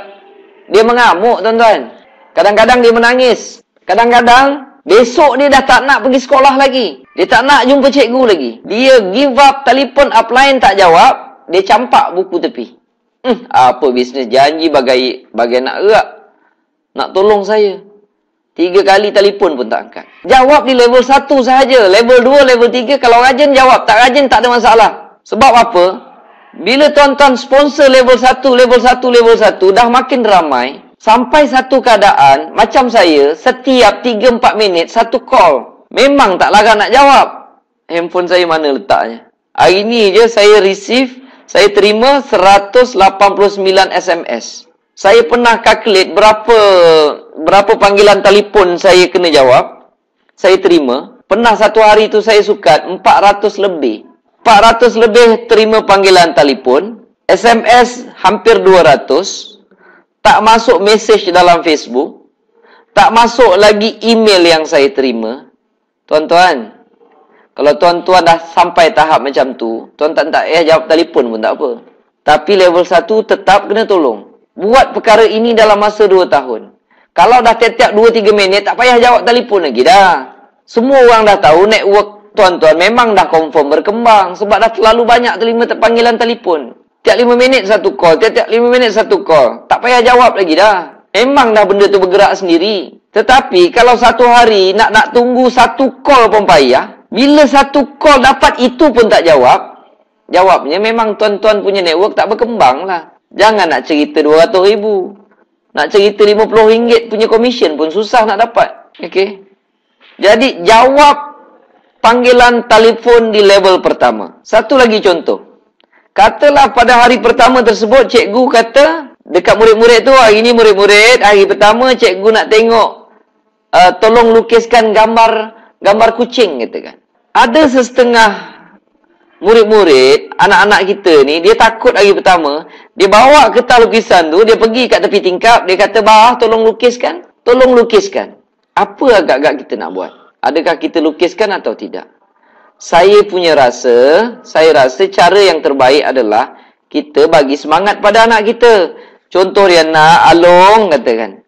Dia mengamuk, tuan-tuan. Kadang-kadang dia menangis. Kadang-kadang besok dia dah tak nak pergi sekolah lagi. Dia tak nak jumpa cikgu lagi. Dia give up, telefon upline tak jawab, dia campak buku tepi. Apa bisnes janji bagai nak gerak. Nak tolong saya. 3 kali telefon pun tak angkat. Jawab di level 1 sahaja. Level 2, level 3, kalau rajin jawab. Tak rajin tak ada masalah. Sebab apa? Bila tuan-tuan sponsor level 1, level 1, level 1, dah makin ramai. Sampai satu keadaan, macam saya, setiap 3-4 minit, satu call. Memang tak larang nak jawab. Handphone saya mana letaknya? Hari ni je saya terima 189 SMS. Saya pernah calculate berapa panggilan telefon saya kena jawab. Saya terima. Pernah satu hari tu saya sukat 400 lebih. 400 lebih terima panggilan telefon. SMS hampir 200. Tak masuk mesej dalam Facebook. Tak masuk lagi email yang saya terima. Tuan-tuan, kalau tuan-tuan dah sampai tahap macam tu, tuan-tuan tak payah jawab telefon pun tak apa. Tapi level 1 tetap kena tolong. Buat perkara ini dalam masa 2 tahun. Kalau dah tiap-tiap 2-3 minit, tak payah jawab telefon lagi dah. Semua orang dah tahu network tuan-tuan memang dah confirm berkembang. Sebab dah terlalu banyak terima panggilan telefon. Tiap 5 minit satu call, tiap-tiap 5 minit satu call. Tak payah jawab lagi dah. Memang dah benda tu bergerak sendiri. Tetapi kalau satu hari nak tunggu satu call pun payah. Bila satu call dapat itu pun tak jawab. Jawabnya memang tuan-tuan punya network tak berkembang lah. Jangan nak cerita 200,000. Nak cerita RM50 punya komisen pun susah nak dapat. Okey. Jadi jawab panggilan telefon di level pertama. Satu lagi contoh. Katalah pada hari pertama tersebut cikgu kata dekat murid-murid tu, hari ni murid-murid, hari pertama cikgu nak tengok tolong lukiskan gambar kucing katakan. Ada setengah murid-murid, anak-anak kita ni, dia takut hari pertama, dia bawa kertas lukisan tu, dia pergi kat tepi tingkap, dia kata, "Bah, tolong lukiskan." Tolong lukiskan. Apa agak-agak kita nak buat? Adakah kita lukiskan atau tidak? Saya rasa cara yang terbaik adalah kita bagi semangat pada anak kita. Contoh dia nak Along katakan.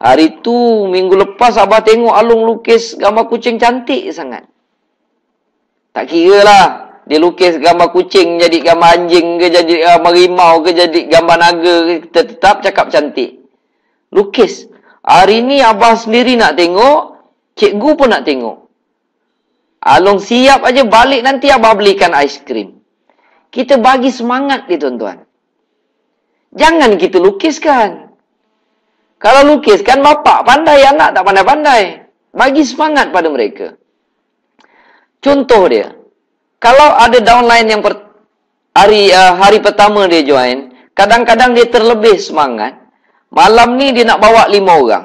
Hari tu, minggu lepas Abah tengok Along lukis gambar kucing cantik sangat. Tak kira lah. Dia lukis gambar kucing jadi gambar anjing ke, jadi gambar rimau ke, jadi gambar naga ke, kita tetap cakap cantik. Lukis. Hari ni Abah sendiri nak tengok, cikgu pun nak tengok. Along siap aja balik nanti Abah belikan aiskrim. Kita bagi semangat dia tuan-tuan. Jangan kita lukiskan. Kalau lukiskan bapak pandai, anak tak pandai-pandai. Bagi semangat pada mereka. Contoh dia. Kalau ada downline yang hari pertama dia join, kadang-kadang dia terlebih semangat. Malam ni dia nak bawa 5 orang.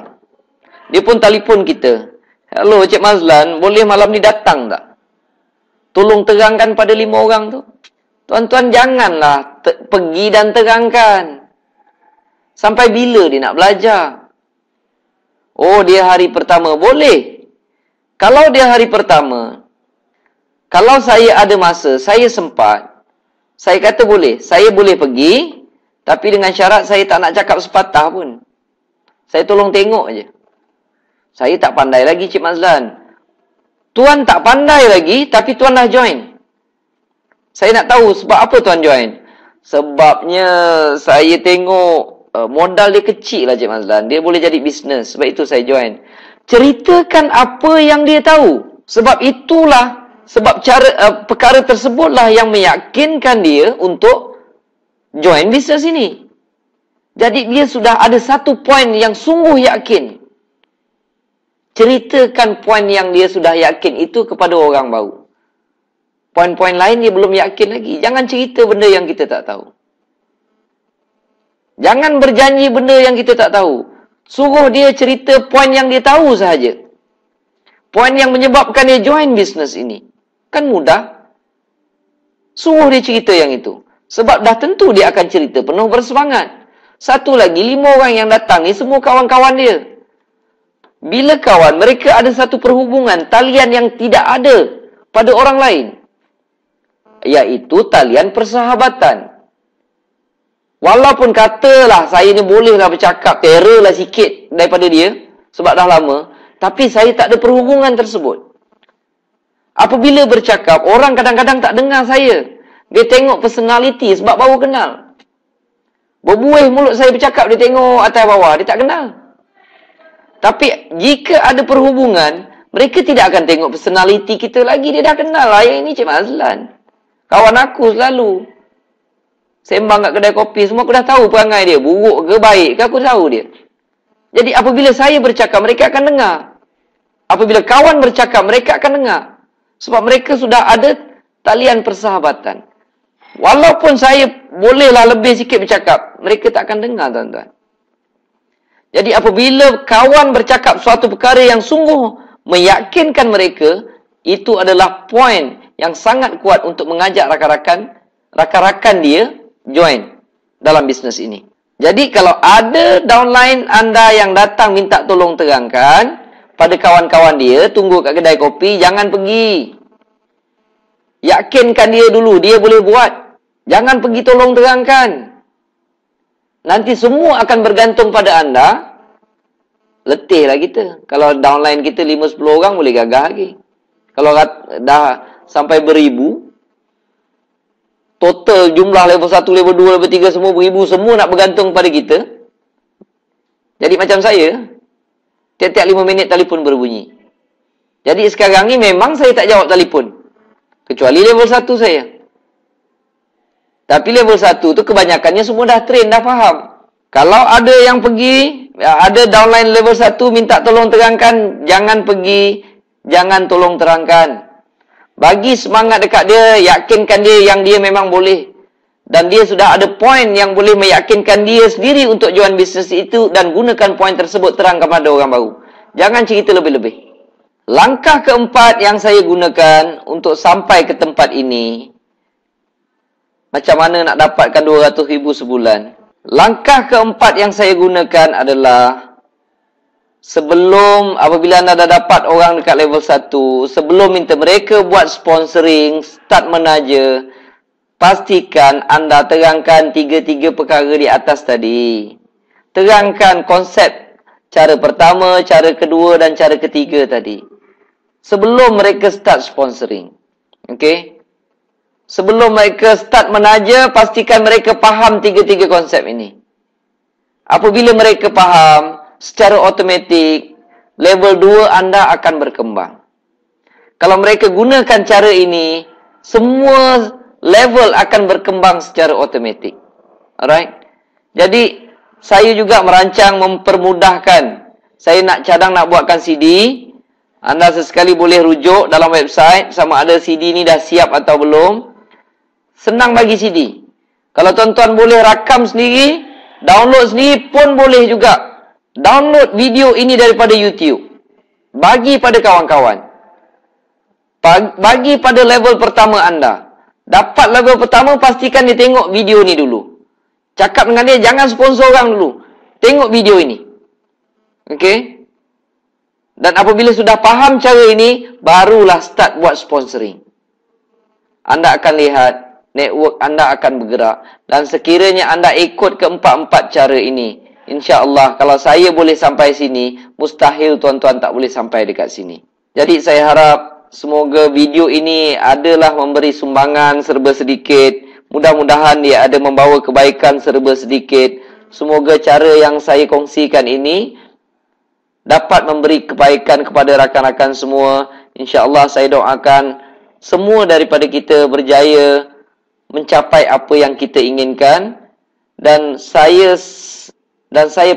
Dia pun telefon kita. Hello Cik Mazlan, boleh malam ni datang tak? Tolong terangkan pada 5 orang tu. Tuan-tuan janganlah pergi dan terangkan. Sampai bila dia nak belajar? Oh, dia hari pertama. Boleh. Kalau dia hari pertama, kalau saya ada masa, saya sempat, saya kata boleh. Saya boleh pergi, tapi dengan syarat saya tak nak cakap sepatah pun. Saya tolong tengok aja. Saya tak pandai lagi, Cik Mazlan. Tuan tak pandai lagi, tapi tuan dah join. Saya nak tahu sebab apa tuan join. Sebabnya saya tengok modal dia kecil lah Cik Mazlan. Dia boleh jadi bisnes. Sebab itu saya join. Ceritakan apa yang dia tahu. Sebab itulah, sebab perkara tersebutlah yang meyakinkan dia untuk join bisnes ini. Jadi dia sudah ada satu poin yang sungguh yakin. Ceritakan poin yang dia sudah yakin itu kepada orang baru. Poin-poin lain dia belum yakin lagi. Jangan cerita benda yang kita tak tahu. Jangan berjanji benda yang kita tak tahu. Suruh dia cerita poin yang dia tahu sahaja. Poin yang menyebabkan dia join bisnes ini. Kan mudah. Suruh dia cerita yang itu. Sebab dah tentu dia akan cerita penuh bersemangat. Satu lagi, 5 orang yang datang ni semua kawan-kawan dia. Bila kawan, mereka ada satu perhubungan, talian yang tidak ada pada orang lain. Iaitu talian persahabatan. Walaupun katalah saya ni bolehlah bercakap, terror lah sikit daripada dia, sebab dah lama, tapi saya tak ada perhubungan tersebut. Apabila bercakap, orang kadang-kadang tak dengar saya. Dia tengok personality sebab baru kenal. Berbuih mulut saya bercakap, dia tengok atas bawah, dia tak kenal. Tapi jika ada perhubungan, mereka tidak akan tengok personality kita lagi. Dia dah kenal lah, yang ini Cik Mazlan. Kawan aku selalu. Sembang kat kedai kopi, semua aku dah tahu perangai dia. Buruk ke baik ke, aku tahu dia. Jadi apabila saya bercakap, mereka akan dengar. Apabila kawan bercakap, mereka akan dengar. Sebab mereka sudah ada talian persahabatan. Walaupun saya bolehlah lebih sikit bercakap, mereka tak akan dengar, tuan-tuan. Jadi apabila kawan bercakap suatu perkara yang sungguh meyakinkan mereka, itu adalah poin yang sangat kuat untuk mengajak rakan-rakan dia join dalam bisnes ini. Jadi kalau ada downline anda yang datang minta tolong terangkan pada kawan-kawan dia, tunggu kat kedai kopi, jangan pergi. Yakinkan dia dulu, dia boleh buat. Jangan pergi tolong terangkan. Nanti semua akan bergantung pada anda. Letihlah kita. Kalau downline kita 5-10 orang, boleh gagah lagi. Kalau dah sampai beribu, total jumlah level 1, level 2, level 3 semua beribu, semua nak bergantung pada kita. Jadi macam saya, tiap-tiap 5 minit telefon berbunyi. Jadi sekarang ni memang saya tak jawab telefon. Kecuali level 1 saya. Tapi level 1 tu kebanyakannya semua dah train, dah faham. Kalau ada yang pergi, ada downline level 1 minta tolong terangkan, jangan pergi, jangan tolong terangkan. Bagi semangat dekat dia, yakinkan dia yang dia memang boleh. Dan dia sudah ada poin yang boleh meyakinkan dia sendiri untuk join bisnes itu dan gunakan poin tersebut terang kepada orang baru. Jangan cerita lebih-lebih. Langkah keempat yang saya gunakan untuk sampai ke tempat ini, macam mana nak dapatkan 200,000 sebulan. Langkah keempat yang saya gunakan adalah sebelum, apabila anda dah dapat orang dekat level 1, sebelum minta mereka buat sponsoring, start menaja, pastikan anda terangkan tiga-tiga perkara di atas tadi. Terangkan konsep cara pertama, cara kedua dan cara ketiga tadi. Sebelum mereka start sponsoring. Okey? Sebelum mereka start menaja, pastikan mereka faham tiga-tiga konsep ini. Apabila mereka faham, secara automatik, level 2 anda akan berkembang. Kalau mereka gunakan cara ini, semua level akan berkembang secara automatik. Alright? Jadi, saya juga merancang mempermudahkan. Saya nak cadang nak buatkan CD. Anda sesekali boleh rujuk dalam website sama ada CD ni dah siap atau belum. Senang bagi CD. Kalau tuan-tuan boleh rakam sendiri, download sendiri pun boleh juga. Download video ini daripada YouTube. Bagi pada kawan-kawan. Bagi pada level pertama anda. Dapat level pertama, pastikan dia tengok video ni dulu. Cakap dengan dia, jangan sponsor orang dulu. Tengok video ini. Okey? Dan apabila sudah faham cara ini, barulah start buat sponsoring. Anda akan lihat, network anda akan bergerak. Dan sekiranya anda ikut keempat-empat cara ini, insya-Allah kalau saya boleh sampai sini, mustahil tuan-tuan tak boleh sampai dekat sini. Jadi saya harap semoga video ini adalah memberi sumbangan serba sedikit. Mudah-mudahan dia ada membawa kebaikan serba sedikit. Semoga cara yang saya kongsikan ini dapat memberi kebaikan kepada rakan-rakan semua. InsyaAllah saya doakan semua daripada kita berjaya mencapai apa yang kita inginkan. Dan saya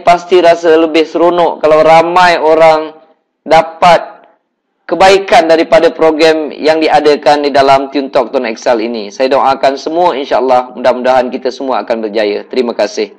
pasti rasa lebih seronok kalau ramai orang dapat kebaikan daripada program yang diadakan di dalam TuneTalk Tuan Excel ini. Saya doakan semua insya-Allah mudah-mudahan kita semua akan berjaya. Terima kasih.